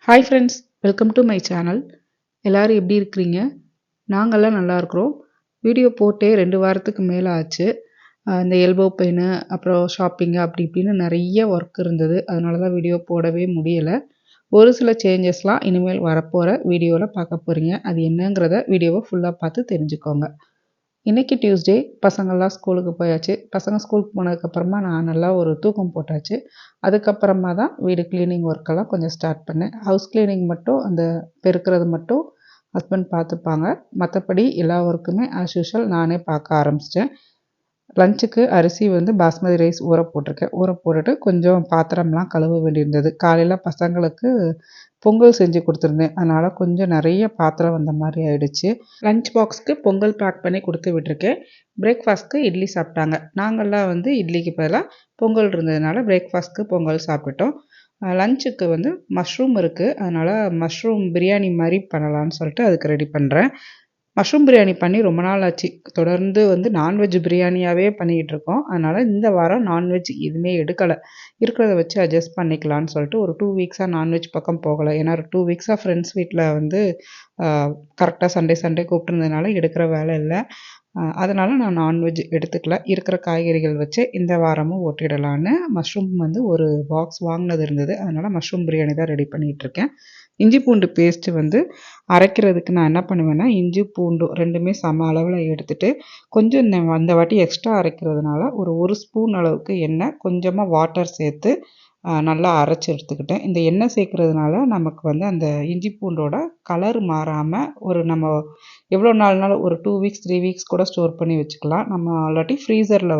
Hi friends, welcome to my channel. எல்லோரும் எப்படி இருக்கிறீங்க? நாங்கள்லாம் நல்லா இருக்கிறோம். வீடியோ போட்டே 2 வாரத்துக்கு மேலே ஆச்சு. இந்த எல்போ பெயின், அப்புறம் ஷாப்பிங்கு அப்படி இப்படின்னு நிறைய ஒர்க் இருந்தது. அதனால தான் வீடியோ போடவே முடியலை. ஒரு சில சேஞ்சஸ்லாம் இனிமேல் வரப்போகிற வீடியோவில் பார்க்க போகிறீங்க. அது என்னங்கிறத வீடியோவை ஃபுல்லாக பார்த்து தெரிஞ்சுக்கோங்க. இன்றைக்கி டியூஸ்டே, பசங்கள்லாம் ஸ்கூலுக்கு போயாச்சு. பசங்க ஸ்கூலுக்கு போனதுக்கப்புறமா நான் நல்லா ஒரு தூக்கம் போட்டாச்சு. அதுக்கப்புறமா தான் வீடு க்ளீனிங் ஒர்க்கெல்லாம் கொஞ்சம் ஸ்டார்ட் பண்ணேன். ஹவுஸ் க்ளீனிங் மட்டும், அந்த பெருக்கிறது மட்டும் ஹஸ்பண்ட் பார்த்துப்பாங்க. மற்றபடி எல்லா ஒர்க்குமே ஆஸ் யூஷுவல் நானே பார்க்க ஆரம்பிச்சிட்டேன். லஞ்சுக்கு அரிசி பாஸ்மதி ரைஸ் ஊற போட்டிருக்கேன். ஊற போட்டுட்டு கொஞ்சம் பாத்திரம்லாம் கழுவ வேண்டியிருந்தது. காலையில் பசங்களுக்கு பொங்கல் செஞ்சு கொடுத்துருந்தேன். அதனால் கொஞ்சம் நிறைய பாத்திரம் வந்த மாதிரி ஆயிடுச்சு. லஞ்ச் பாக்ஸ்க்கு பொங்கல் பேக் பண்ணி கொடுத்து விட்டுருக்கேன். பிரேக்ஃபாஸ்ட்க்கு இட்லி சாப்பிட்டாங்க. நாங்கள்லாம் இட்லிக்கு பதிலாக பொங்கல் இருந்ததுனால பிரேக்ஃபாஸ்ட்க்கு பொங்கல் சாப்பிட்டோம். லஞ்சுக்கு மஷ்ரூம் இருக்குது. அதனால் மஷ்ரூம் பிரியாணி மாதிரி பண்ணலான்னு சொல்லிட்டு அதுக்கு ரெடி பண்ணுறேன். மஷ்ரூம் பிரியாணி பண்ணி ரொம்ப நாள் ஆச்சு. தொடர்ந்து நான்வெஜ் பிரியாணியாகவே பண்ணிக்கிட்டு இருக்கோம். அதனால் இந்த வாரம் நான்வெஜ் எதுவுமே எடுக்கலை. இருக்கிறத வச்சு அட்ஜஸ்ட் பண்ணிக்கலான்னு சொல்லிட்டு ஒரு 2 வீக்ஸாக நான்வெஜ் பக்கம் போகலை. ஏன்னா 2 வீக்ஸாக ஃப்ரெண்ட்ஸ் வீட்டில் கரெக்டாக சண்டே கூப்பிட்டுருந்ததுனால எடுக்கிற வேலை இல்லை. அதனால் நான் நான்வெஜ் எடுத்துக்கல. இருக்கிற காய்கறிகள் வச்சு இந்த வாரமும் ஓட்டிடலான்னு மஷ்ரூம் ஒரு பாக்ஸ் வாங்கினது இருந்தது. அதனால் மஷ்ரூம் பிரியாணி தான் ரெடி பண்ணிகிட்ருக்கேன். இஞ்சி பூண்டு பேஸ்ட்டு அரைக்கிறதுக்கு நான் என்ன பண்ணுவேன்னா, இஞ்சி பூண்டு 2மே சம அளவில் எடுத்துகிட்டு கொஞ்சம் அந்த வாட்டி எக்ஸ்ட்ரா அரைக்கிறதுனால ஒரு ஸ்பூன் அளவுக்கு எண்ணெய், கொஞ்சமாக வாட்டர் சேர்த்து நல்லா அரைச்சி எடுத்துக்கிட்டேன். இந்த எண்ணெய் சேர்க்குறதுனால நமக்கு அந்த இஞ்சி பூண்டோட கலர் மாறாமல் நம்ம எவ்வளோ நாள்னாலும் ஒரு 2 வீக்ஸ் 3 வீக்ஸ் கூட ஸ்டோர் பண்ணி வச்சுக்கலாம். நம்ம இல்லாட்டி ஃப்ரீசரில்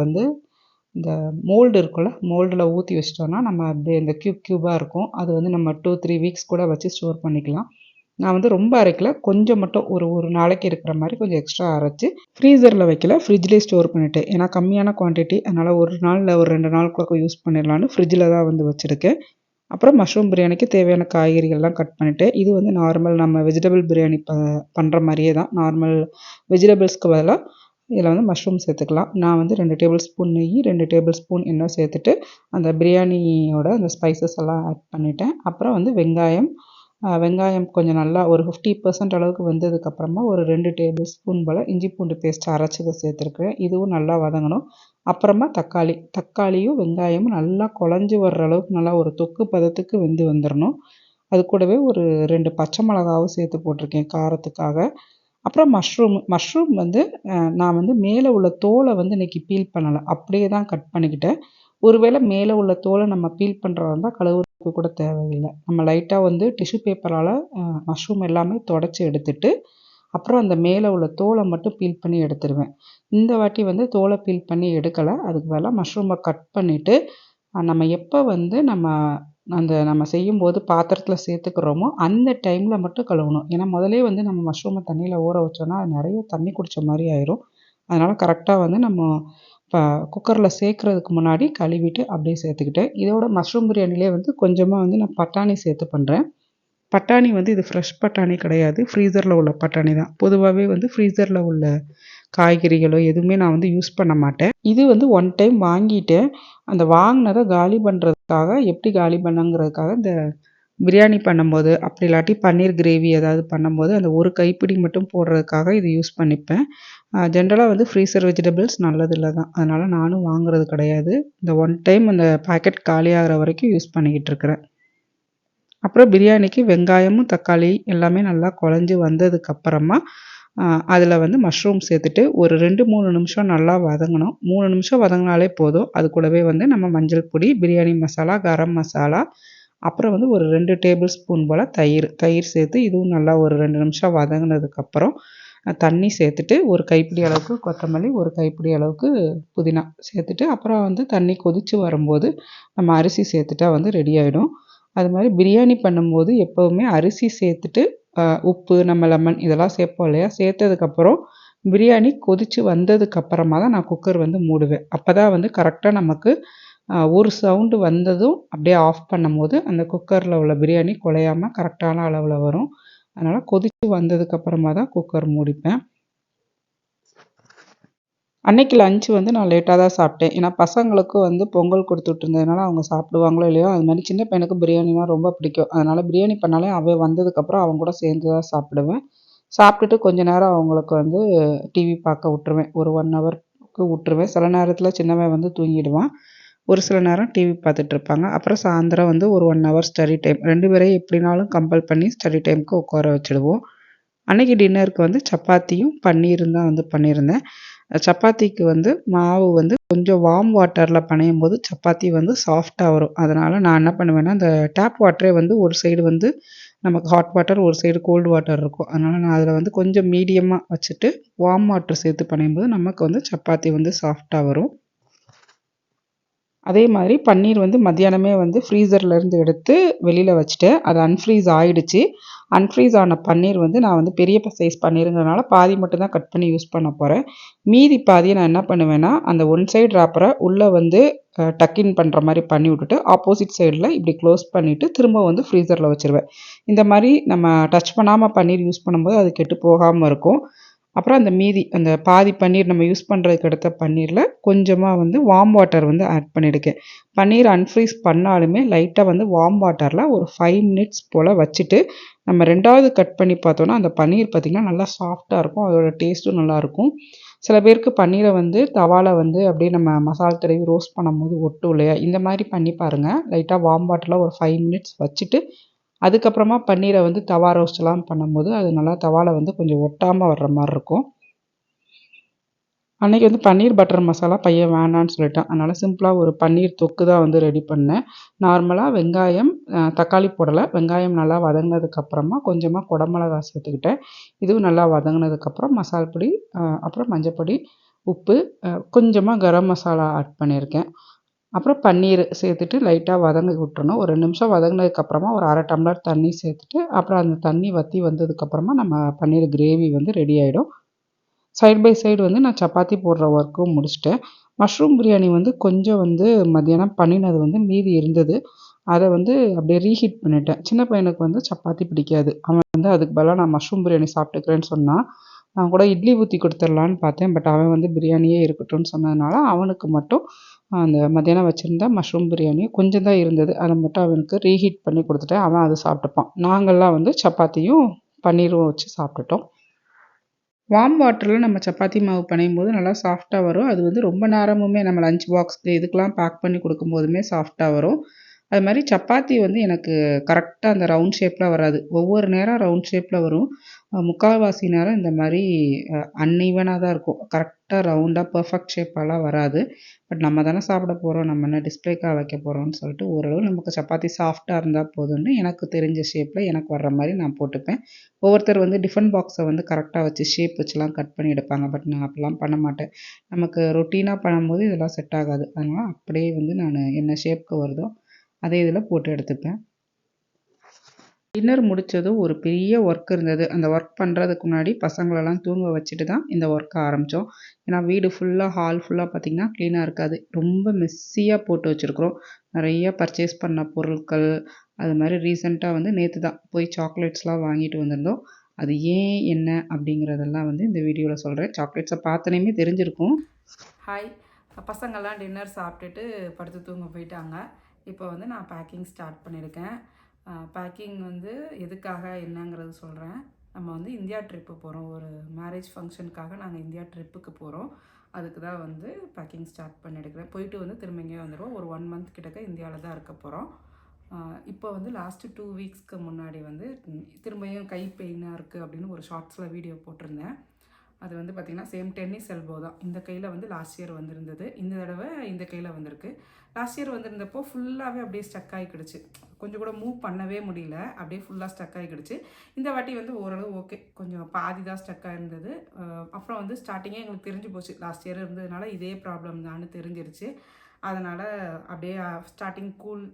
இந்த மோல்டு இருக்குல்ல, மோல்டில் ஊற்றி வச்சிட்டோன்னா நம்ம அப்படியே இந்த க்யூபாக இருக்கும். அது நம்ம 2 3 வீக்ஸ் கூட வச்சு ஸ்டோர் பண்ணிக்கலாம். நான் ரொம்ப அரைக்கல, கொஞ்சம் மட்டும் ஒரு நாளைக்கு இருக்கிற மாதிரி கொஞ்சம் எக்ஸ்ட்ரா அரைச்சி ஃப்ரீசரில் வைக்கல, ஃப்ரிட்ஜ்லேயே ஸ்டோர் பண்ணிவிட்டேன். ஏன்னா கம்மியான குவான்டிட்டி, அதனால் ஒரு நாளில் ஒரு 2 நாளுக்குள்ள யூஸ் பண்ணிடலான்னு ஃப்ரிட்ஜில் தான் வச்சுருக்கேன். அப்புறம் மஷ்ரூம் பிரியாணிக்கு தேவையான காய்கறிகள்லாம் கட் பண்ணிவிட்டேன். இது நார்மல் நம்ம வெஜிடபிள் பிரியாணி பண்ணுற மாதிரியே தான். நார்மல் வெஜிடபிள்ஸ்க்கு பதிலாக இதில் மஷ்ரூம் சேர்த்துக்கலாம். நான் 2 டேபிள் ஸ்பூன் நெய், 2 டேபிள் ஸ்பூன் எண்ணெய் சேர்த்துட்டு அந்த பிரியாணியோட அந்த ஸ்பைசஸ் எல்லாம் ஆட் பண்ணிவிட்டேன். அப்புறம் வெங்காயம் கொஞ்சம் நல்லா ஒரு 50% அளவுக்கு வெந்ததுக்கப்புறமா ஒரு 2 டேபிள் ஸ்பூன் போல் இஞ்சி பூண்டு பேஸ்ட் அரைச்சதை சேர்த்துருக்குறேன். இதுவும் நல்லா வதங்கணும். அப்புறமா தக்காளியும் வெங்காயமும் நல்லா குழஞ்சி வர்ற அளவுக்கு நல்லா ஒரு தொக்கு பதத்துக்கு வந்துடணும். அது கூடவே ஒரு 2 பச்சை மிளகாவும் சேர்த்து போட்டிருக்கேன் காரத்துக்காக. அப்புறம் மஷ்ரூம் நான் மேலே உள்ள தோலை இன்றைக்கி பீல் பண்ணலை, அப்படியே தான் கட் பண்ணிக்கிட்டேன். ஒருவேளை மேலே உள்ள தோலை நம்ம பீல் பண்ணுறதா இருந்தால் கழுவுறதுக்கு கூட தேவையில்லை. நம்ம லைட்டாக டிஷ்யூ பேப்பரால் மஷ்ரூம் எல்லாமே தொடச்சி எடுத்துட்டு அப்புறம் அந்த மேலே உள்ள தோலை மட்டும் பீல் பண்ணி எடுத்துருவேன். இந்த வாட்டி தோலை பீல் பண்ணி எடுக்கலை. அதுக்கு பதிலாக மஷ்ரூமை கட் பண்ணிவிட்டு நம்ம எப்போ நம்ம செய்யும்போது பாத்திரத்தில் சேர்த்துக்கிறோமோ அந்த டைமில் மட்டும் கழுவணும். ஏன்னா முதலே நம்ம மஷ்ரூமை தண்ணியில் ஊற வச்சோன்னா அது நிறைய தண்ணி குடித்த மாதிரி ஆயிரும். அதனால் கரெக்டாக நம்ம இப்போ குக்கரில் சேர்க்குறதுக்கு முன்னாடி கழுவிட்டு அப்படியே சேர்த்துக்கிட்டேன். இதோட மஷ்ரூம் பிரியாணிலே கொஞ்சமாக நான் பட்டாணி சேர்த்து பண்ணுறேன். பட்டாணி இது ஃப்ரெஷ் பட்டாணி கிடையாது, ஃப்ரீசரில் உள்ள பட்டாணி தான். பொதுவாகவே ஃப்ரீசரில் உள்ள காய்கறிகளோ எதுவுமே நான் யூஸ் பண்ண மாட்டேன். இது ஒன் டைம் வாங்கிட்டேன். அந்த வாங்கினதை காலி பண்ணுறதுக்காக, எப்படி காலி பண்ணுங்கிறதுக்காக இந்த பிரியாணி பண்ணும்போது, அப்படி இல்லாட்டி பன்னீர் கிரேவி ஏதாவது பண்ணும்போது அந்த ஒரு கைப்பிடி மட்டும் போடுறதுக்காக இது யூஸ் பண்ணிப்பேன். ஜென்ரலாக ஃப்ரீசர் வெஜிடபிள்ஸ் நல்லதில்லை தான். அதனால் நானும் வாங்குறது கிடையாது. இந்த ஒன் டைம் அந்த பாக்கெட் காலியாகிற வரைக்கும் யூஸ் பண்ணிக்கிட்டு இருக்கிறேன். அப்புறம் பிரியாணிக்கு வெங்காயமும் தக்காளி எல்லாமே நல்லா குழஞ்சி வந்ததுக்கப்புறமா அதில் மஷ்ரூம் சேர்த்துட்டு ஒரு 2-3 நிமிஷம் நல்லா வதங்கணும். 3 நிமிஷம் வதங்கினாலே போதும். அது கூடவே நம்ம மஞ்சள் பொடி, பிரியாணி மசாலா, கரம் மசாலா, அப்புறம் ஒரு 2 டேபிள் ஸ்பூன் போல் தயிர் சேர்த்து இதுவும் நல்லா ஒரு 2 நிமிஷம் வதங்கினதுக்கப்புறம் தண்ணி சேர்த்துட்டு ஒரு கைப்பிடி அளவுக்கு கொத்தமல்லி, ஒரு கைப்பிடி அளவுக்கு புதினா சேர்த்துட்டு அப்புறம் தண்ணி கொதித்து வரும்போது நம்ம அரிசி சேர்த்துட்டா ரெடி ஆகிடும். அது மாதிரி பிரியாணி பண்ணும்போது எப்போவுமே அரிசி சேர்த்துட்டு உப்பு, நம்ம லெமன் இதெல்லாம் சேர்ப்போம் இல்லையா, சேர்த்ததுக்கப்புறம் பிரியாணி கொதித்து வந்ததுக்கப்புறமா தான் நான் குக்கர் மூடுவேன். அப்போ தான் கரெக்டாக நமக்கு ஒரு சவுண்டு வந்ததும் அப்படியே ஆஃப் பண்ணும்போது அந்த குக்கரில் உள்ள பிரியாணி குழையாமல் கரெக்டான அளவில் வரும். அதனால் கொதித்து வந்ததுக்கப்புறமா தான் குக்கர் மூடிப்பேன். அன்னைக்கு லஞ்ச் வந்து நான் லேட்டாக தான் சாப்பிட்டேன். ஏன்னா பசங்களுக்கும் வந்து பொங்கல் கொடுத்து விட்டுருந்ததுனால அவங்க சாப்பிடுவாங்களோ இல்லையோ, அது மாதிரி சின்ன பையனுக்கு பிரியாணினா ரொம்ப பிடிக்கும். அதனால் பிரியாணி பண்ணாலே அவன் வந்ததுக்கப்புறம் அவன் கூட சேர்ந்து தான் சாப்பிடுவேன். சாப்பிட்டுட்டு கொஞ்ச நேரம் அவங்களுக்கு வந்து டிவி பார்க்க விட்டுருவேன். ஒரு 1 ஹவருக்கு விட்டுருவேன். சில நேரத்தில் சின்னவன் வந்து தூங்கிடுவான். ஒரு சில நேரம் டிவி பார்த்துட்ருப்பாங்க. அப்புறம் சாயந்தரம் வந்து ஒரு 1 ஹவர் ஸ்டடி டைம். 2 பேரையும் எப்படினாலும் கம்பல் பண்ணி ஸ்டடி டைமுக்கு உட்கார வச்சுடுவோம். அன்னைக்கு டின்னருக்கு வந்து சப்பாத்தியும் பன்னீரும் தான் வந்து பண்ணியிருந்தேன். சப்பாத்திக்கு வந்து மாவு வந்து கொஞ்சம் வார்ம் வாட்டரில் பனையும்போது சப்பாத்தி வந்து சாஃப்டாக வரும். அதனால் நான் என்ன பண்ணுவேன்னா, அந்த டேப் வாட்டரே வந்து ஒரு சைடு வந்து நமக்கு ஹாட் வாட்டர், ஒரு சைடு கோல்டு வாட்டர் இருக்கும். அதனால் நான் அதில் வந்து கொஞ்சம் மீடியமாக வச்சுட்டு வார்ம் வாட்டர் சேர்த்து பனையும்போது நமக்கு வந்து சப்பாத்தி வந்து சாஃப்டாக வரும். அதே மாதிரி பன்னீர் வந்து மத்தியானமே வந்து ஃப்ரீசர்லேருந்து எடுத்து வெளியில் வச்சுட்டேன். அது அன்ஃப்ரீஸ் ஆயிடுச்சு. அன்ஃப்ரீஸ் ஆன பன்னீர் வந்து நான் வந்து பெரிய சைஸ் பன்னீருங்கிறனால பாதி மட்டும் தான் கட் பண்ணி யூஸ் பண்ண போகிறேன். மீதி பாதியை நான் என்ன பண்ணுவேன்னா, அந்த ஒன் சைடு ராப்பரை உள்ளே வந்து டக்கின் பண்ணுற மாதிரி பண்ணி விட்டுட்டு, ஆப்போசிட் சைடில் இப்படி க்ளோஸ் பண்ணிவிட்டு திரும்ப வந்து ஃப்ரீசரில் வச்சுருவேன். இந்த மாதிரி நம்ம டச் பண்ணாமல் பன்னீர் யூஸ் பண்ணும்போது அது கெட்டு போகாமல் இருக்கும். அப்புறம் அந்த மீதி அந்த பாதி பன்னீர் நம்ம யூஸ் பண்ணுறதுக்கு எடுத்த பன்னீரில் கொஞ்சமாக வந்து வார்ம் வாட்டர் வந்து ஆட் பண்ணியிருக்கேன். பன்னீர் அன்ஃப்ரீஸ் பண்ணாலுமே லைட்டாக வந்து வார்ம் வாட்டரில் ஒரு 5 மினிட்ஸ் போல் வச்சுட்டு நம்ம 2வது கட் பண்ணி பார்த்தோன்னா அந்த பன்னீர் பார்த்திங்கன்னா நல்லா சாஃப்டாக இருக்கும். அதோட டேஸ்ட்டும் நல்லாயிருக்கும். சில பேருக்கு பன்னீரை வந்து தவாவில் வந்து அப்படியே நம்ம மசாலா தடவி ரோஸ்ட் பண்ணும்போது ஒட்டும் இல்லையா, இந்த மாதிரி பண்ணி பாருங்கள். லைட்டாக வார்ம் வாட்டரில் ஒரு 5 மினிட்ஸ் வச்சுட்டு அதுக்கப்புறமா பன்னீரை வந்து தவா ரோஸ்ட்லாம் பண்ணும்போது அது நல்லா தவாவில் வந்து கொஞ்சம் ஒட்டாமல் வர்ற மாதிரி இருக்கும். அன்றைக்கி வந்து பன்னீர் பட்டர் மசாலா பையன் வேணான்னு சொல்லிட்டான். அதனால் சிம்பிளாக ஒரு பன்னீர் தொக்கு தான் வந்து ரெடி பண்ணேன். நார்மலாக வெங்காயம், தக்காளி போடலை. வெங்காயம் நல்லா வதங்கினதுக்கப்புறமா கொஞ்சமாக குடமிளகா சேர்த்துக்கிட்டேன். இதுவும் நல்லா வதங்கினதுக்கப்புறம் மசால் பொடி, அப்புறம் மஞ்சப்பொடி, உப்பு, கொஞ்சமாக கரம் மசாலா ஆட் பண்ணியிருக்கேன். அப்புறம் பன்னீர் சேர்த்துட்டு லைட்டாக வதங்க விட்டுறணும். ஒரு 2 நிமிஷம் வதங்கினதுக்கப்புறமா ஒரு 1/2 டம்ளர் தண்ணி சேர்த்துட்டு, அப்புறம் அந்த தண்ணி வற்றி வந்ததுக்கப்புறமா நம்ம பன்னீர் கிரேவி வந்து ரெடி ஆகிடும். சைட் பை சைடு வந்து நான் சப்பாத்தி போடுற ஒர்க்கும் முடிச்சுட்டேன். மஷ்ரூம் பிரியாணி வந்து கொஞ்சம் வந்து மத்தியானம் பண்ணினது வந்து மீதி இருந்தது. அதை வந்து அப்படியே ரீஹீட் பண்ணிட்டேன். சின்ன பையனுக்கு வந்து சப்பாத்தி பிடிக்காது. அவன் வந்து அதுக்கு பதிலாக நான் மஷ்ரூம் பிரியாணி சாப்பிட்டுக்கிறேன்னு சொன்னான். நான் கூட இட்லி ஊற்றி கொடுத்துடலான்னு பார்த்தேன். பட் அவன் வந்து பிரியாணியே இருக்கட்டும்னு சொன்னதுனால அவனுக்கு மட்டும் அந்த மத்தியானம் வச்சுருந்த மஷ்ரூம் பிரியாணி கொஞ்சம் தான் இருந்தது. அதை மட்டும் அவனுக்கு ரீஹீட் பண்ணி கொடுத்துட்டேன். அவன் அதை சாப்பிட்டுப்பான். நாங்கள்லாம் வந்து சப்பாத்தியும் பன்னீரும் வச்சு சாப்பிட்டுட்டோம். வார்ம் வாட்டரில் நம்ம சப்பாத்தி மாவு பிணையும்போது நல்லா சாஃப்டாக வரும். அது வந்து ரொம்ப நேரமுமே நம்ம லஞ்ச் பாக்ஸ்க்கு இதுக்கெலாம் பேக் பண்ணி கொடுக்கும்போதுமே சாஃப்டாக வரும். அது மாதிரி சப்பாத்தி வந்து எனக்கு கரெக்டாக அந்த ரவுண்ட் ஷேப்பில் வராது. ஒவ்வொரு நேரம் ரவுண்ட் ஷேப்பில் வரும். முக்கால்வாசி நேரம் இந்த மாதிரி அன்ஈவனாக தான் இருக்கும். கரெக்டாக ரவுண்டாக பெர்ஃபெக்ட் ஷேப்பாலாம் வராது. பட் நம்ம தானே சாப்பிட போகிறோம், நம்ம என்ன டிஸ்ப்ளேக்காக வைக்க போகிறோம்னு சொல்லிட்டு ஓரளவு நமக்கு சப்பாத்தி சாஃப்டாக இருந்தால் போதும்னு எனக்கு தெரிஞ்ச ஷேப்பில் எனக்கு வர்ற மாதிரி நான் போட்டுப்பேன். ஒவ்வொருத்தர் வந்து டிஃபன் பாக்ஸை வந்து கரெக்டாக வச்சு ஷேப் வச்சுலாம் கட் பண்ணி எடுப்பாங்க. பட் நான் அப்படிலாம் பண்ண மாட்டேன். நமக்கு ரொட்டீனாக பண்ணும்போது இதெல்லாம் செட் ஆகாது. அதனால் அப்படியே வந்து நான் என்ன ஷேப்க்கு வருதோ அதே இதில் போட்டு எடுத்துப்பேன். டின்னர் முடித்ததும் ஒரு பெரிய ஒர்க் இருந்தது. அந்த ஒர்க் பண்ணுறதுக்கு முன்னாடி பசங்களெல்லாம் தூங்க வச்சுட்டு தான் இந்த ஒர்க்கை ஆரம்பித்தோம். ஏன்னா வீடு ஃபுல்லாக ஹால் ஃபுல்லாக பார்த்திங்கன்னா க்ளீனாக இருக்காது. ரொம்ப மெஸ்ஸியாக போட்டு வச்சுருக்குறோம். நிறைய பர்ச்சேஸ் பண்ண பொருட்கள், அது மாதிரி ரீசெண்டாக வந்து நேற்று தான் போய் சாக்லேட்ஸ்லாம் வாங்கிட்டு வந்திருந்தோம். அது ஏன் என்ன அப்படிங்கிறதெல்லாம் வந்து இந்த வீடியோவில் சொல்கிறேன். சாக்லேட்ஸை பார்த்தனையுமே தெரிஞ்சிருக்கும். ஹாய், பசங்கள்லாம் டின்னர் சாப்பிட்டுட்டு படுத்து தூங்க போயிட்டாங்க. இப்போ வந்து நான் பேக்கிங் ஸ்டார்ட் பண்ணியிருக்கேன். பேக்கிங் வந்து எதுக்காக என்னங்கிறது சொல்கிறேன். நம்ம வந்து இந்தியா ட்ரிப்பு போகிறோம். ஒரு மேரேஜ் ஃபங்க்ஷனுக்காக நாங்கள் இந்தியா ட்ரிப்புக்கு போகிறோம். அதுக்கு தான் வந்து பேக்கிங் ஸ்டார்ட் பண்ணியிருக்கிறேன். போயிட்டு வந்து திரும்ப இங்கே வந்துடுவோம். ஒரு 1 மந்த் கிட்டக்க இந்தியாவில் தான் இருக்க போகிறோம். இப்போ வந்து லாஸ்ட்டு 2 வீக்ஸ்க்கு முன்னாடி வந்து திரும்பியும் கை பெயினாக இருக்குது அப்படின்னு ஒரு ஷார்ட்ஸில் வீடியோ போட்டிருந்தேன். அது வந்து பார்த்திங்கன்னா சேம் டென்னிஸ் எல்போ தான். இந்த கையில் வந்து லாஸ்ட் இயர் வந்திருந்தது. இந்த தடவை இந்த கையில் வந்திருக்கு. லாஸ்ட் இயர் வந்திருந்தப்போ ஃபுல்லாகவே அப்படியே ஸ்டக் ஆகிக்கிடுச்சு. கொஞ்சம் கூட மூவ் பண்ணவே முடியல. அப்படியே ஃபுல்லாக ஸ்டக் ஆகிக்கிடுச்சு. இந்த வாட்டி வந்து ஓரளவு ஓகே, கொஞ்சம் பாதி தான் ஸ்டக் ஆகிருந்தது. அப்புறம் வந்து ஸ்டார்டிங்கே எங்களுக்கு தெரிஞ்சு போச்சு, லாஸ்ட் இயர் இருந்ததுனால இதே ப்ராப்ளம் தான் தெரிஞ்சிருச்சு. அதனால் அப்படியே ஸ்டார்டிங் கூல்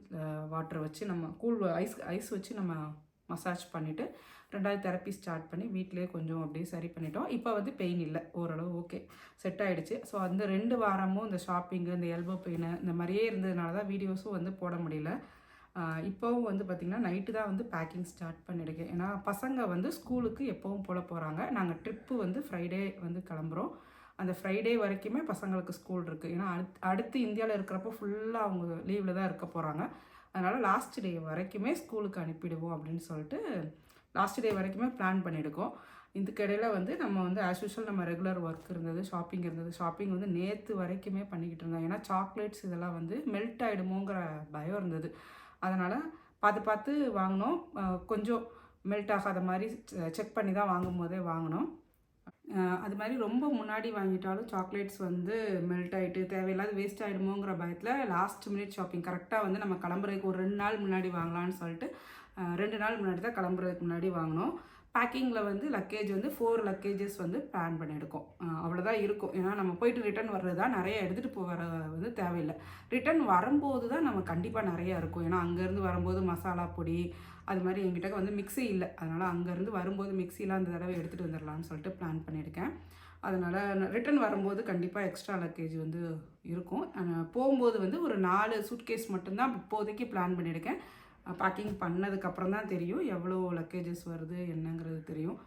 வாட்டர் வச்சு நம்ம கூல் ஐஸ் வச்சு நம்ம மசாஜ் பண்ணிவிட்டு 2வது தெரப்பி ஸ்டார்ட் பண்ணி வீட்டிலே கொஞ்சம் அப்படியே சரி பண்ணிட்டோம். இப்போ வந்து பெயின் இல்லை, ஓரளவு ஓகே, செட் ஆகிடுச்சு. ஸோ அந்த 2 வாரமும் இந்த ஷாப்பிங்கு, இந்த எல்போ பெயின் இந்த மாதிரியே இருந்ததுனால தான் வீடியோஸும் வந்து போட முடியல. இப்போவும் வந்து பார்த்திங்கன்னா நைட்டு தான் வந்து பேக்கிங் ஸ்டார்ட் பண்ணியிருக்கேன். ஏன்னா பசங்க வந்து ஸ்கூலுக்கு எப்போவும் போல் போகிறாங்க. நாங்கள் ட்ரிப்பு வந்து ஃப்ரைடே வந்து கிளம்புறோம். அந்த ஃப்ரைடே வரைக்குமே பசங்களுக்கு ஸ்கூல் இருக்குது. ஏன்னா அடுத்து இந்தியாவில் இருக்கிறப்போ ஃபுல்லாக அவங்க லீவில் தான் இருக்க போகிறாங்க. அதனால் லாஸ்ட் டே வரைக்குமே ஸ்கூலுக்கு அனுப்பிடுவோம் அப்படின்னு சொல்லிட்டு லாஸ்ட் டே வரைக்குமே பிளான் பண்ணியிருக்கோம். இதுக்கிடையில் வந்து நம்ம வந்து ஆஸ் யூஷுவல் நம்ம ரெகுலர் ஒர்க் இருந்தது, ஷாப்பிங் இருந்தது. ஷாப்பிங் வந்து நேற்று வரைக்குமே பண்ணிக்கிட்டு இருந்தோம். ஏன்னா சாக்லேட்ஸ் இதெல்லாம் வந்து மெல்ட் ஆகிடுமோங்கிற பயம் இருந்தது. அதனால் பார்த்து பார்த்து வாங்கினோம். கொஞ்சம் மெல்ட் ஆகாத மாதிரி செக் பண்ணி தான் வாங்கும் போதே வாங்கினோம். அது மாதிரி ரொம்ப முன்னாடி வாங்கிட்டாலும் சாக்லேட்ஸ் வந்து மெல்ட் ஆகிட்டு தேவையில்லாத வேஸ்ட் ஆகிடுமோங்கிற பயத்தில் லாஸ்ட் மினிட் ஷாப்பிங் கரெக்டாக வந்து நம்ம கிளம்புறதுக்கு ஒரு 2 நாள் முன்னாடி வாங்கலான்னு சொல்லிட்டு 2 நாள் முன்னாடி தான் கிளம்புறதுக்கு முன்னாடி வாங்கினோம். பேக்கிங்கில் வந்து லக்கேஜ் வந்து 4 லக்கேஜஸ் வந்து பிளான் பண்ணியிருக்கோம். அவ்வளோதான் இருக்கும். ஏன்னா நம்ம போயிட்டு ரிட்டன் வர்றது தான், நிறைய எடுத்துகிட்டு போகிற வந்து தேவையில்லை. ரிட்டன் வரும்போது தான் நம்ம கண்டிப்பாக நிறையா இருக்கும். ஏன்னா அங்கேருந்து வரும்போது மசாலா பொடி அது மாதிரி என்கிட்ட வந்து மிக்ஸி இல்லை. அதனால் அங்கேருந்து வரும்போது மிக்ஸிலாம் அந்த தடவை எடுத்துகிட்டு வந்துடலான்னு சொல்லிட்டு பிளான் பண்ணியிருக்கேன். அதனால் ரிட்டன் வரும்போது கண்டிப்பாக எக்ஸ்ட்ரா லக்கேஜ் வந்து இருக்கும். போகும்போது வந்து ஒரு 4 சூட்கேஸ் மட்டும்தான் இப்போதைக்கு பிளான் பண்ணியிருக்கேன். பேக்கிங் பண்ணதுக்கப்புறம் தான் தெரியும் எவ்வளோ லக்கேஜஸ் வருது என்னங்கிறது தெரியும்.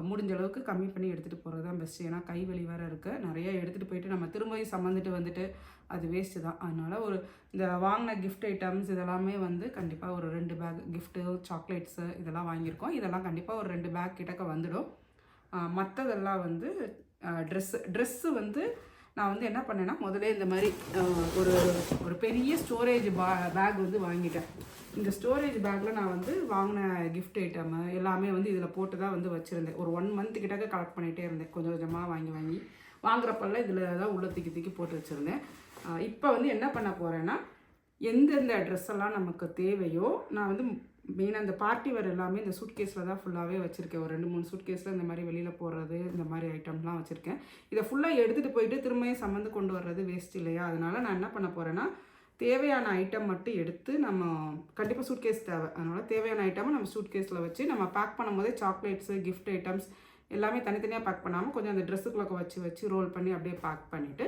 முடிஞ்ச அளவுக்கு கம்மி பண்ணி எடுத்துகிட்டு போகிறது தான் பெஸ்ட்டு. ஏன்னா கை வலி வேறு இருக்குது. நிறைய எடுத்துகிட்டு போயிட்டு நம்ம திரும்பி சுமந்துட்டு வந்துட்டு அது வேஸ்ட்டு தான். அதனால் ஒரு இந்த வாங்கின கிஃப்ட் ஐட்டம்ஸ் இதெல்லாமே வந்து கண்டிப்பாக ஒரு 2 பேக் கிஃப்ட்டு, சாக்லேட்ஸு இதெல்லாம் வாங்கியிருக்கோம். இதெல்லாம் கண்டிப்பாக ஒரு 2 பேக் கிட்டக்க வந்துடும். மற்றதெல்லாம் வந்து ட்ரெஸ்ஸு வந்து நான் வந்து என்ன பண்ணேன்னா முதல்ல இந்த மாதிரி ஒரு பெரிய ஸ்டோரேஜ் பேக் வந்து வாங்கிட்டேன். இந்த ஸ்டோரேஜ் பேக்கில் நான் வந்து வாங்கின கிஃப்ட் ஐட்டம் எல்லாமே வந்து இதில் போட்டு தான் வந்து வச்சுருந்தேன். ஒரு 1 மந்த் கிட்டக்க கலெக்ட் பண்ணிகிட்டே இருந்தேன். கொஞ்சம் கொஞ்சமாக வாங்கி வாங்குறப்பெல்லாம் இதில் தான் உள்ள தூக்கி போட்டு வச்சுருந்தேன். இப்போ வந்து என்ன பண்ண போகிறேன்னா எந்தெந்த ட்ரெஸ் எல்லாம் நமக்கு தேவையோ நான் வந்து மெயினாக இந்த பார்ட்டி வேர் எல்லாமே இந்த சூட்கேஸில் தான் ஃபுல்லாகவே வச்சுருக்கேன். ஒரு 2-3 சூட்கேஸில் இந்த மாதிரி வெளியில் போடுறது இந்த மாதிரி ஐட்டம்லாம் வச்சுருக்கேன். இதை ஃபுல்லாக எடுத்துகிட்டு போயிட்டு திரும்பியும் சம்மந்து கொண்டு வர்றது வேஸ்ட் இல்லையா? அதனால் நான் என்ன பண்ண போகிறேன்னா தேவையான ஐட்டம் மட்டும் எடுத்து நம்ம கண்டிப்பாக சூட்கேஸ் தேவை. அதனால் தேவையான ஐட்டமை நம்ம சூட்கேஸில் வச்சு நம்ம பேக் பண்ணும்போதே சாக்லேட்ஸு கிஃப்ட் ஐட்டம்ஸ் எல்லாமே தனித்தனியாக பேக் பண்ணாமல் கொஞ்சம் அந்த ட்ரெஸ்ஸுக்குள்ளே வச்சு ரோல் பண்ணி அப்படியே பேக் பண்ணிவிட்டு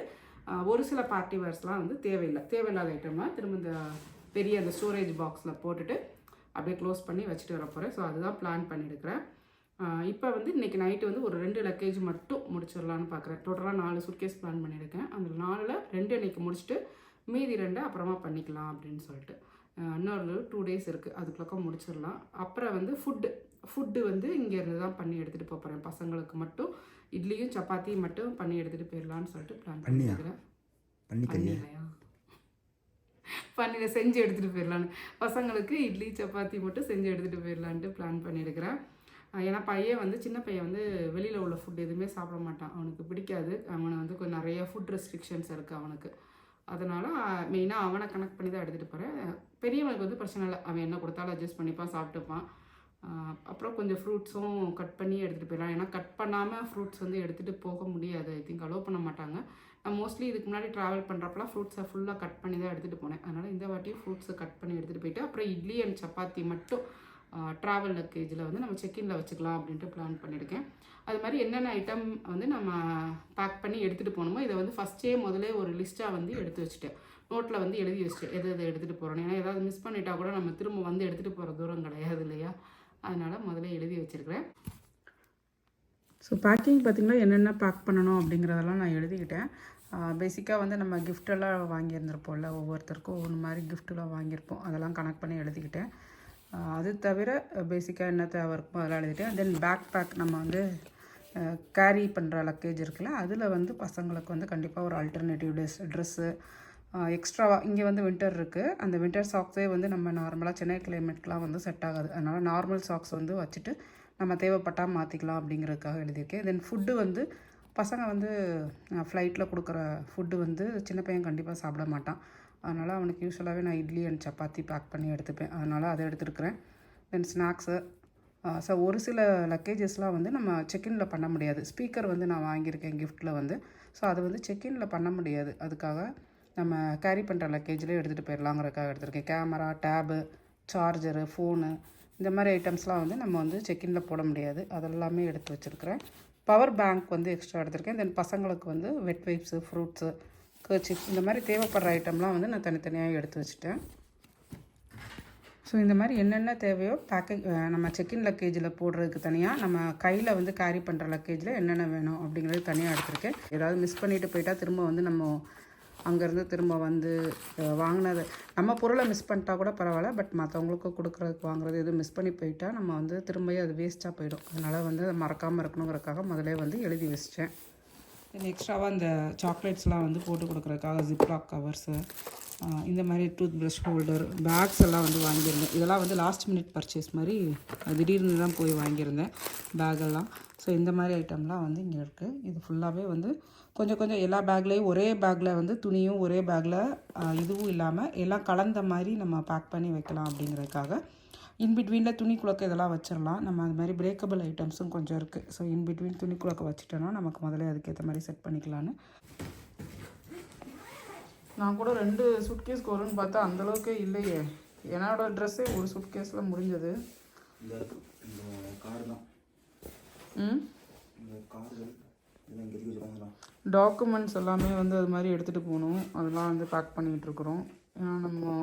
ஒரு சில பார்ட்டி வேர்ஸ்லாம் வந்து தேவையில்லாத ஐட்டமாக திரும்ப இந்த பெரிய அந்த ஸ்டோரேஜ் பாக்ஸில் போட்டுட்டு அப்படியே க்ளோஸ் பண்ணி வச்சுட்டு வர போகிறேன். ஸோ அதுதான் பிளான் பண்ணியிருக்கிறேன். இப்போ வந்து இன்றைக்கி நைட்டு வந்து ஒரு 2 லக்கேஜ் மட்டும் முடிச்சிடலான்னு பார்க்குறேன். டோட்டலாக 4 சூட்கேஸ் பிளான் பண்ணியிருக்கேன். அந்த 4ல் 2 இன்றைக்கி முடிச்சுட்டு மீதி 2 அப்புறமா பண்ணிக்கலாம் அப்படின்னு சொல்லிட்டு இன்னொரு 2 டேஸ் இருக்குது. அதுக்குள்ளே முடிச்சிடலாம். அப்புறம் வந்து ஃபுட்டு வந்து இங்கேருந்து தான் பண்ணி எடுத்துகிட்டு போகிறேன். பசங்களுக்கு மட்டும் இட்லியும் சப்பாத்தியும் மட்டும் பண்ணி எடுத்துகிட்டு போயிடலான்னு சொல்லிட்டு பிளான் பண்ணிக்கிறேன். பண்ணியில் செஞ்சு எடுத்துகிட்டு போயிடலான்னு பசங்களுக்கு இட்லி சப்பாத்தி மட்டும் செஞ்சு எடுத்துகிட்டு போயிடலான்ட்டு பிளான் பண்ணியிருக்கிறேன். ஏன்னா பையன் வந்து சின்ன பையன் வந்து வெளியில் உள்ள ஃபுட் எதுவுமே சாப்பிட மாட்டான். அவனுக்கு பிடிக்காது. அவனை வந்து கொஞ்சம் நிறைய ஃபுட் ரெஸ்ட்ரிக்ஷன்ஸ் இருக்குது அவனுக்கு. அதனால் மெயினாக அவனை கனெக்ட் பண்ணி தான் எடுத்துகிட்டு போகிறேன். பெரியவனுக்கு வந்து பிரச்சனை இல்லை. அவன் என்ன கொடுத்தாலும் அட்ஜஸ்ட் பண்ணிப்பான், சாப்பிட்டுப்பான். அப்புறம் கொஞ்சம் ஃப்ரூட்ஸும் கட் பண்ணி எடுத்துகிட்டு போயிடலாம். ஏன்னா கட் பண்ணாமல் ஃப்ரூட்ஸ் வந்து எடுத்துகிட்டு போக முடியாது. ஐ திங்க் அலோவ் பண்ண மாட்டாங்க. நான் மோஸ்ட்லி இதுக்கு முன்னாடி ட்ராவல் பண்ணுறப்பலாம் ஃப்ரூட்ஸை ஃபுல்லாக கட் பண்ணி தான் எடுத்துகிட்டு போனேன். அதனால் இந்த வாட்டியும் ஃப்ரூட்ஸை கட் பண்ணி எடுத்துகிட்டு போயிட்டு அப்புறம் இட்லி அண்ட் சப்பாத்தி மட்டும் ட்ராவல் லக்கேஜில் வந்து நம்ம செக்இனில் வச்சுக்கலாம் அப்படின்ட்டு பிளான் பண்ணியிருக்கேன். அது மாதிரி என்னென்ன ஐட்டம் வந்து நம்ம பேக் பண்ணி எடுத்துகிட்டு போகணுமோ இதை வந்து ஃபஸ்ட்டே முதலே ஒரு லிஸ்ட்டாக வந்து எடுத்து வச்சுட்டேன். நோட்டில் வந்து எழுதி வச்சுட்டேன் எது எடுத்துகிட்டு போகிறோம். ஏன்னா ஏதாவது மிஸ் பண்ணிட்டா கூட நம்ம திரும்ப வந்து எடுத்துகிட்டு போகிற தூரம் கிடையாது இல்லையா? அதனால் முதல்ல எழுதி வச்சுருக்கிறேன். ஸோ பேக்கிங் பார்த்திங்கன்னா என்னென்ன பேக் பண்ணணும் அப்படிங்கிறதெல்லாம் நான் எழுதிக்கிட்டேன். பேசிக்காக வந்து நம்ம கிஃப்டெல்லாம் வாங்கியிருந்திருப்போம்ல, ஒவ்வொருத்தருக்கும் ஒவ்வொரு மாதிரி கிஃப்ட்டெல்லாம் வாங்கியிருப்போம். அதெல்லாம் கனெக்ட் பண்ணி எழுதிக்கிட்டேன். அது தவிர பேசிக்காக என்ன தேவை இருக்குமோ அதெல்லாம் எழுதிட்டேன். தென் பேக் நம்ம வந்து கேரி பண்ணுற லக்கேஜ் இருக்குல்ல, அதில் வந்து பசங்களுக்கு வந்து கண்டிப்பாக ஒரு ஆல்டர்னேட்டிவ் ட்ரெஸ்ஸு எக்ஸ்ட்ராவாக இங்கே வந்து வின்டர் இருக்குது. அந்த வின்டர் சாக்ஸே வந்து நம்ம நார்மலாக சென்னை கிளைமேட்க்கெலாம் வந்து செட் ஆகாது. அதனால் நார்மல் சாக்ஸ் வந்து வச்சுட்டு நம்ம தேவைப்பட்டால் மாற்றிக்கலாம் அப்படிங்கிறதுக்காக எழுதியிருக்கேன். தென் ஃபுட்டு வந்து பசங்க வந்து ஃப்ளைட்டில் கொடுக்குற ஃபுட்டு வந்து சின்ன பையன் கண்டிப்பாக சாப்பிட மாட்டான். அதனால் அவனுக்கு யூஸ்வலாகவே நான் இட்லி அண்ட் சப்பாத்தி பேக் பண்ணி எடுத்துப்பேன். அதனால் அதை எடுத்துருக்கிறேன். தென் ஸ்நாக்ஸு ஸோ ஒரு சில லக்கேஜஸ்லாம் வந்து நம்ம செக்இனில் பண்ண முடியாது. ஸ்பீக்கர் வந்து நான் வாங்கியிருக்கேன் கிஃப்ட்டில் வந்து. ஸோ அது வந்து செக்இனில் பண்ண முடியாது. அதுக்காக நம்ம கேரி பண்ணுற லக்கேஜில் எடுத்துகிட்டு போயிடலாங்கிறதுக்காக எடுத்திருக்கேன். கேமரா, டேபு, சார்ஜரு, ஃபோனு இந்த மாதிரி ஐட்டம்ஸ்லாம் வந்து நம்ம வந்து செக்இனில் போட முடியாது. அதெல்லாமே எடுத்து வச்சுருக்கிறேன். பவர் பேங்க் வந்து எக்ஸ்ட்ரா எடுத்திருக்கேன். தென் பசங்களுக்கு வந்து வெட் வைப்ஸு, ஃப்ரூட்ஸு, கர்ச்சிப் இந்த மாதிரி தேவைப்படுற ஐட்டம்லாம் வந்து நான் தனித்தனியாக எடுத்து வச்சுட்டேன். ஸோ இந்த மாதிரி என்னென்ன தேவையோ பேக்கிங் நம்ம செக்இன் லக்கேஜில் போடுறதுக்கு தனியாக, நம்ம கையில் வந்து கேரி பண்ணுற லக்கேஜில் என்னென்ன வேணும் அப்படிங்கிறது தனியாக எடுத்திருக்கேன். ஏதாவது மிஸ் பண்ணிவிட்டு போயிட்டால் திரும்ப வந்து நம்ம அங்கேருந்து திரும்ப வந்து வாங்கினது நம்ம பொருளை மிஸ் பண்ணிட்டா கூட பரவாயில்ல, பட் மற்றவங்களுக்கு கொடுக்குறதுக்கு வாங்குறது எதுவும் மிஸ் பண்ணி போயிட்டா நம்ம வந்து திரும்ப அது வேஸ்ட்டாக போயிடும். அதனால் வந்து அதை மறக்காமல் இருக்கணுங்கிறதுக்காக முதலே வந்து எழுதி வச்சிட்டேன். எக்ஸ்ட்ராவாக இந்த சாக்லேட்ஸ்லாம் வந்து போட்டு கொடுக்குறதுக்காக ஜிப்லாக் கவர்ஸு, இந்த மாதிரி டூத் ப்ரஷ் ஹோல்டர், பேக்ஸ் எல்லாம் வந்து வாங்கியிருந்தேன். இதெல்லாம் வந்து லாஸ்ட் மினிட் பர்ச்சேஸ் மாதிரி திடீர்னு தான் போய் வாங்கியிருந்தேன் பேக்கெல்லாம். ஸோ இந்த மாதிரி ஐட்டம்லாம் வந்து இங்கே இருக்குது. இது ஃபுல்லாகவே வந்து கொஞ்சம் கொஞ்சம் எல்லா பேக்லேயும் ஒரே பேக்கில் வந்து துணியும் ஒரே பேக்கில் இதுவும் இல்லாமல் எல்லாம் கலந்த மாதிரி நம்ம பேக் பண்ணி வைக்கலாம் அப்படிங்கிறதுக்காக. இன்பிட்வீனில் துணி குழக்க இதெல்லாம் வச்சிடலாம். நம்ம அது மாதிரி பிரேக்கபிள் ஐட்டம்ஸும் கொஞ்சம் இருக்குது. ஸோ இன்பிட்வீன் துணி குழக்க வச்சுட்டோன்னா நமக்கு முதல்ல அதுக்கேற்ற மாதிரி செட் பண்ணிக்கலான்னு. நான் கூட 2 சூட்கேஸ்க்கு வரும்னு பார்த்தா அந்தளவுக்கு இல்லையே. என்னோடய ட்ரெஸ்ஸே ஒரு சூட்கேஸில் முடிஞ்சது. டாக்குமெண்ட்ஸ் எல்லாமே வந்து அது மாதிரி எடுத்துகிட்டு போகணும். அதெல்லாம் வந்து பேக் பண்ணிகிட்ருக்குறோம். ஏன்னா நம்ம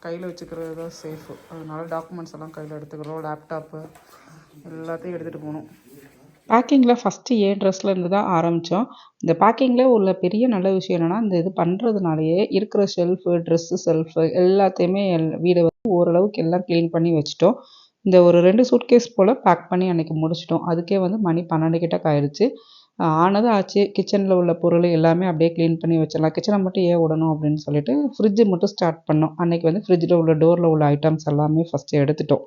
கையில் வச்சுக்கிறது தான் சேஃபு. அதனால டாக்குமெண்ட்ஸ் எல்லாம் கையில் எடுத்துக்கிறோம். லேப்டாப்பு எல்லாத்தையும் எடுத்துகிட்டு போகணும். பேக்கிங்கில் ஃபஸ்ட்டு ஏன் ட்ரெஸ்ஸில் இருந்து தான் ஆரம்பித்தோம். இந்த பேக்கிங்கில் உள்ள பெரிய நல்ல விஷயம் என்னென்னா, இந்த இது பண்ணுறதுனாலேயே இருக்கிற ஷெல்ஃபு, ட்ரெஸ்ஸு ஷெல்ஃபு எல்லாத்தையுமே வீடை வந்து ஓரளவுக்கு எல்லாம் க்ளீன் பண்ணி வச்சுட்டோம். இந்த ஒரு 2 சூட்கேஸ் போல் பேக் பண்ணி அன்றைக்கி முடிச்சிட்டோம். அதுக்கே வந்து மணி 12 கிட்டக்க ஆயிடுச்சு. ஆனதும் ஆச்சு. கிச்சனில் உள்ள பொருள் எல்லாமே அப்படியே க்ளீன் பண்ணி வச்சிடலாம். கிச்சனை மட்டும் ஏன் விடணும் அப்படின்னு சொல்லிட்டு ஃப்ரிட்ஜு மட்டும் ஸ்டார்ட் பண்ணோம். அன்றைக்கி வந்து ஃப்ரிட்ஜில் உள்ள டோரில் உள்ள ஐட்டம்ஸ் எல்லாமே ஃபஸ்ட்டு எடுத்துட்டோம்.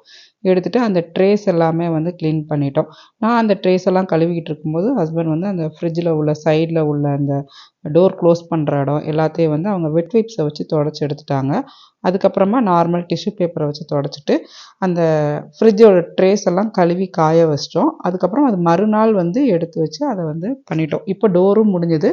எடுத்துகிட்டு அந்த ட்ரேஸ் எல்லாமே வந்து க்ளீன் பண்ணிட்டோம். நான் அந்த ட்ரேஸ் எல்லாம் கழுவிக்கிட்டு இருக்கும்போது ஹஸ்பண்ட் வந்து அந்த ஃப்ரிட்ஜில் உள்ள சைடில் உள்ள அந்த டோர் க்ளோஸ் பண்ணுற இடம் எல்லாத்தையும் வந்து அவங்க வெட் வைப்ஸை வச்சு தொடச்சி எடுத்துட்டாங்க. அதுக்கப்புறமா நார்மல் டிஷ்யூ பேப்பரை வச்சு தொடச்சிட்டு அந்த ஃப்ரிட்ஜோட ட்ரேஸ் எல்லாம் கழுவி காய வச்சிட்டோம். அதுக்கப்புறம் அது மறுநாள் வந்து எடுத்து வச்சு அதை வந்து பண்ணிட்டோம். இப்போ டோரும் முடிஞ்சது.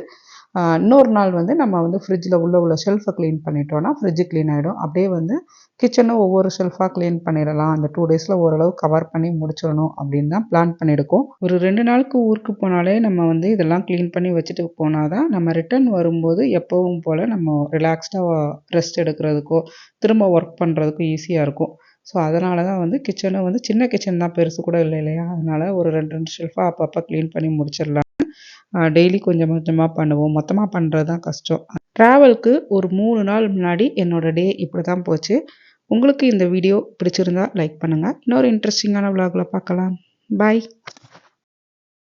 இன்னொரு நாள் வந்து நம்ம வந்து ஃப்ரிட்ஜில் உள்ள ஷெல்ஃபை க்ளீன் பண்ணிட்டோன்னா ஃப்ரிட்ஜு க்ளீன் ஆகிடும். அப்படியே வந்து கிச்சனும் ஒவ்வொரு ஷெல்ஃபாக க்ளீன் பண்ணிடலாம். அந்த 2 டேஸில் ஓரளவு கவர் பண்ணி முடிச்சிடணும் அப்படின்னு தான் பிளான் பண்ணியிருக்கோம். ஒரு 2 நாளுக்கு ஊருக்கு போனாலே நம்ம வந்து இதெல்லாம் க்ளீன் பண்ணி வச்சுட்டு போனால் தான் நம்ம ரிட்டர்ன் வரும்போது எப்பவும் போல் நம்ம ரிலாக்ஸ்டாக ரெஸ்ட் எடுக்கிறதுக்கோ திரும்ப ஒர்க் பண்ணுறதுக்கும் ஈஸியாக இருக்கும். ஸோ அதனால தான் வந்து கிச்சனும் வந்து சின்ன கிச்சன் தான், பெருசு கூட இல்லை இல்லையா? அதனால் ஒரு 2 ஷெல்ஃபாக அப்பப்போ க்ளீன் பண்ணி முடிச்சிடலாம். டெய்லி கொஞ்சம் கொஞ்சமாக பண்ணுவோம். மொத்தமாக பண்ணுறது தான் கஷ்டம். ட்ராவலுக்கு ஒரு 3 நாள் முன்னாடி என்னோடய டே இப்படி தான் போச்சு. உங்களுக்கு இந்த வீடியோ பிடிச்சிருந்தா லைக் பண்ணுங்கள். இன்னொரு இன்ட்ரெஸ்டிங்கான விலாகில் பார்க்கலாம். பாய்.